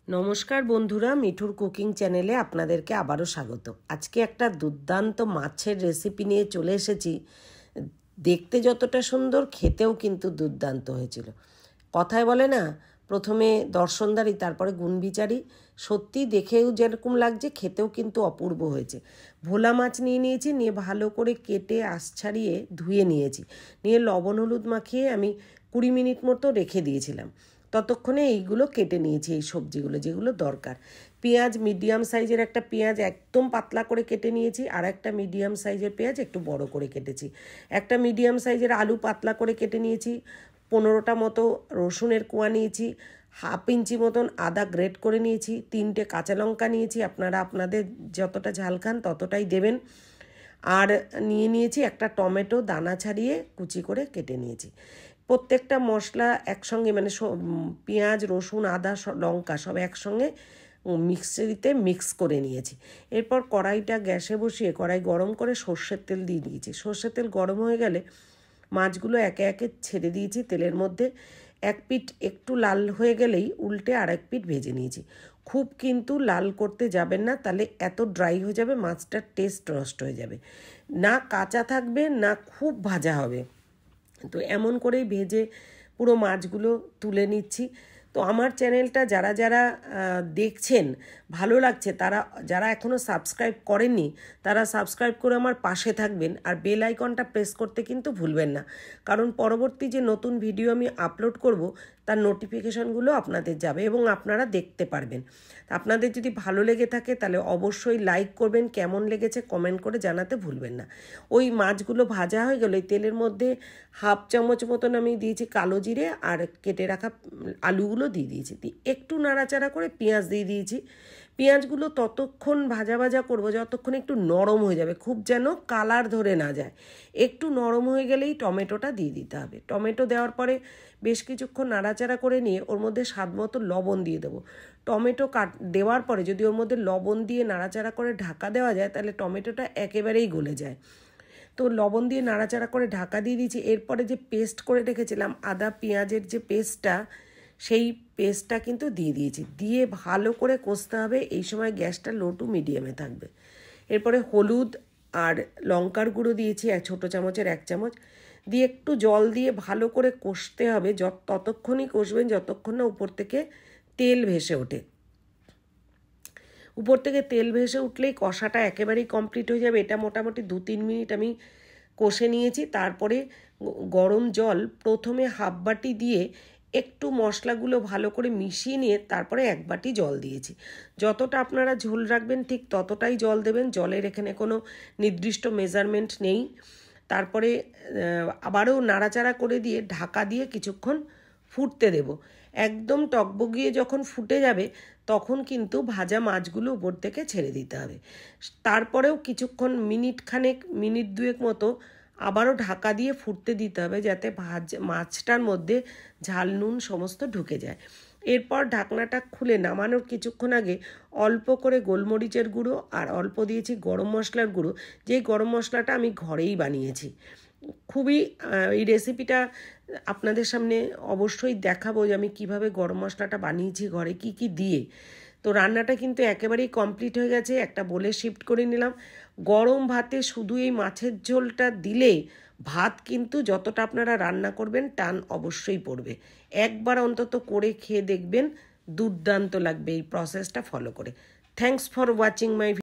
নমস্কার বন্ধুরা, মিঠুর কুকিং চ্যানেলে আপনাদেরকে আবারও স্বাগত। আজকে একটা দুর্দান্ত মাছের রেসিপি নিয়ে চলে এসেছি। দেখতে যতটা সুন্দর, খেতেও কিন্তু দুর্দান্ত হয়েছিল। কথায় বলে না, প্রথমে দর্শনদারি তারপরে গুণবিচারী। সত্যি দেখেও যেরকম লাগছে, খেতেও কিন্তু অপূর্ব হয়েছে। ভোলা মাছ নিয়েছি, নিয়ে ভালো করে কেটে আঁশ ছাড়িয়ে ধুয়ে নিয়েছি। নিয়ে লবণ হলুদ মাখিয়ে আমি 20 মিনিট মতো রেখে দিয়েছিলাম। ততক্ষণে এইগুলো কেটে নিয়েছি, এই সবজিগুলো যেগুলো দরকার। পেঁয়াজ মিডিয়াম সাইজের একটা পেঁয়াজ একদম পাতলা করে কেটে নিয়েছি, আর একটা মিডিয়াম সাইজের পেঁয়াজ একটু বড় করে কেটেছি। একটা মিডিয়াম সাইজের আলু পাতলা করে কেটে নিয়েছি। 15টা মতো রসুনের কোয়া নিয়েছি। 1/2 ইঞ্চি মতন আদা গ্রেট করে নিয়েছি। 3টে কাঁচা লঙ্কা নিয়েছি, আপনারা আপনাদের যতটা ঝাল খান ততটাই দেবেন। আর নিয়েছি একটা টমেটো দানা ছাড়িয়ে কুচি করে কেটে নিয়েছি। প্রত্যেকটা মশলা একসঙ্গে মানে পেঁয়াজ রসুন আদা লঙ্কা সব একসঙ্গে মিক্সিতে মিক্স করে নিয়েছি। এরপর কড়াইটা গ্যাসে বসিয়ে কড়াই গরম করে সর্ষের তেল দিয়ে দিয়েছি। সর্ষের তেল গরম হয়ে গেলে মাছগুলো একে একে ছেড়ে দিয়েছি তেলের মধ্যে। এক পিঠ একটু লাল হয়ে গেলেই উল্টে আর এক পিঠ ভেজে নিয়েছি। খুব কিন্তু লাল করতে যাবেন না, তাহলে এত ড্রাই হয়ে যাবে, মাছটার টেস্ট নষ্ট হয়ে যাবে। না কাঁচা থাকবে না খুব ভাজা হবে। তো এমন করেই ভেজে পুরো মাছগুলো তুলে নিচ্ছি। তো আমার চ্যানেলটা যারা যারা দেখছেন ভালো লাগছে, তারা যারা এখনও সাবস্ক্রাইব করেননি তারা সাবস্ক্রাইব করে আমার পাশে থাকবেন, আর বেল আইকনটা প্রেস করতে কিন্তু ভুলবেন না, কারণ পরবর্তী যে নতুন ভিডিও আমি আপলোড করব তার নোটিফিকেশনগুলো আপনাদের যাবে এবং আপনারা দেখতে পারবেন। আপনাদের যদি ভালো লেগে থাকে তাহলে অবশ্যই লাইক করবেন, কেমন লেগেছে কমেন্ট করে জানাতে ভুলবেন না। ওই মাছগুলো ভাজা হয়ে গেলে তেলের মধ্যে 1/2 চামচ মতন আমি দিয়েছি কালো জিরে, আর কেটে রাখা আলুগুলো দিয়ে দিয়েছি। একটু নাড়াচাড়া করে পেঁয়াজ দিয়ে দিয়েছি। পেঁয়াজগুলো ততক্ষণ ভাজা ভাজা করবো যতক্ষণ একটু নরম হয়ে যাবে, খুব যেন কালার ধরে না যায়। একটু নরম হয়ে গেলেই টমেটোটা দিয়ে দিতে হবে। টমেটো দেওয়ার পরে বেশ কিছুক্ষণ নাড়াচাড়া করে নিয়ে ওর মধ্যে স্বাদ মতো লবণ দিয়ে দেবো। টমেটো দেওয়ার পরে যদি ওর মধ্যে লবণ দিয়ে নাড়াচাড়া করে ঢাকা দেওয়া যায় তাহলে টমেটোটা একেবারেই গলে যায়। তো লবণ দিয়ে নাড়াচাড়া করে ঢাকা দিয়ে দিয়েছি। এরপরে যে পেস্ট করে রেখেছিলাম আদা পেঁয়াজের যে পেস্টটা, সেই পেস্টটা কিন্তু দিয়ে দিয়েছি। দিয়ে ভালো করে কষতে হবে। এই সময় গ্যাসটা লো টু মিডিয়ামে থাকবে। এরপরে হলুদ আর লঙ্কার গুঁড়ো দিয়েছি ছোটো চামচের 1 চামচ, দিয়ে একটু জল দিয়ে ভালো করে কষতে হবে। ততক্ষণই কষবেন যতক্ষণ না উপর থেকে তেল ভেসে ওঠে। উপর থেকে তেল ভেসে উঠলেই কষাটা একেবারেই কমপ্লিট হয়ে যাবে। এটা মোটামুটি 2-3 মিনিট আমি কষে নিয়েছি। তারপরে গরম জল প্রথমে 1/2 বাটি দিয়ে একটু মশলাগুলো ভালো করে মিশিয়ে নিয়ে তারপরে 1 বাটি জল দিয়েছি। যতটা আপনারা ঝোল রাখবেন ঠিক ততটাই জল দেবেন, জলের এখানে কোনো নির্দিষ্ট মেজারমেন্ট নেই। তারপরে আবারও নাড়াচাড়া করে দিয়ে ঢাকা দিয়ে কিছুক্ষণ ফুটতে দেব। একদম টকবগিয়ে যখন ফুটে যাবে তখন কিন্তু ভাজা মাছগুলো উপর থেকে ছেড়ে দিতে হবে। তারপরেও কিছুক্ষণ মিনিট 2 মতো আবারও ঢাকা দিয়ে ফুটতে দিতে হবে, যাতে মাছটার মধ্যে ঝাল নুন সমস্ত ঢুকে যায়। এরপর ঢাকনাটা খুলে নামানোর কিছুক্ষণ আগে অল্প করে গোলমরিচের গুঁড়ো আর অল্প দিয়েছি গরম মশলার গুঁড়ো, যেই গরম মশলাটা আমি ঘরেই বানিয়েছি। খুবই এই রেসিপিটা আপনাদের সামনে অবশ্যই দেখাবো যে আমি কিভাবে গরম মশলাটা বানিয়েছি ঘরে কি কি দিয়ে। তো রান্নাটা কিন্তু একেবারেই কমপ্লিট হয়ে গেছে। একটা বলে শিফট করে নিলাম। গরম ভাতে শুধু এই মাছের ঝোলটা দিলে ভাত কিন্তু যতটা আপনারা রান্না করবেন টান অবশ্যই পড়বে। একবার অন্তত করে খেয়ে দেখবেন, দুর্দান্ত লাগবে এই প্রসেসটা ফলো করে। Thanks for watching my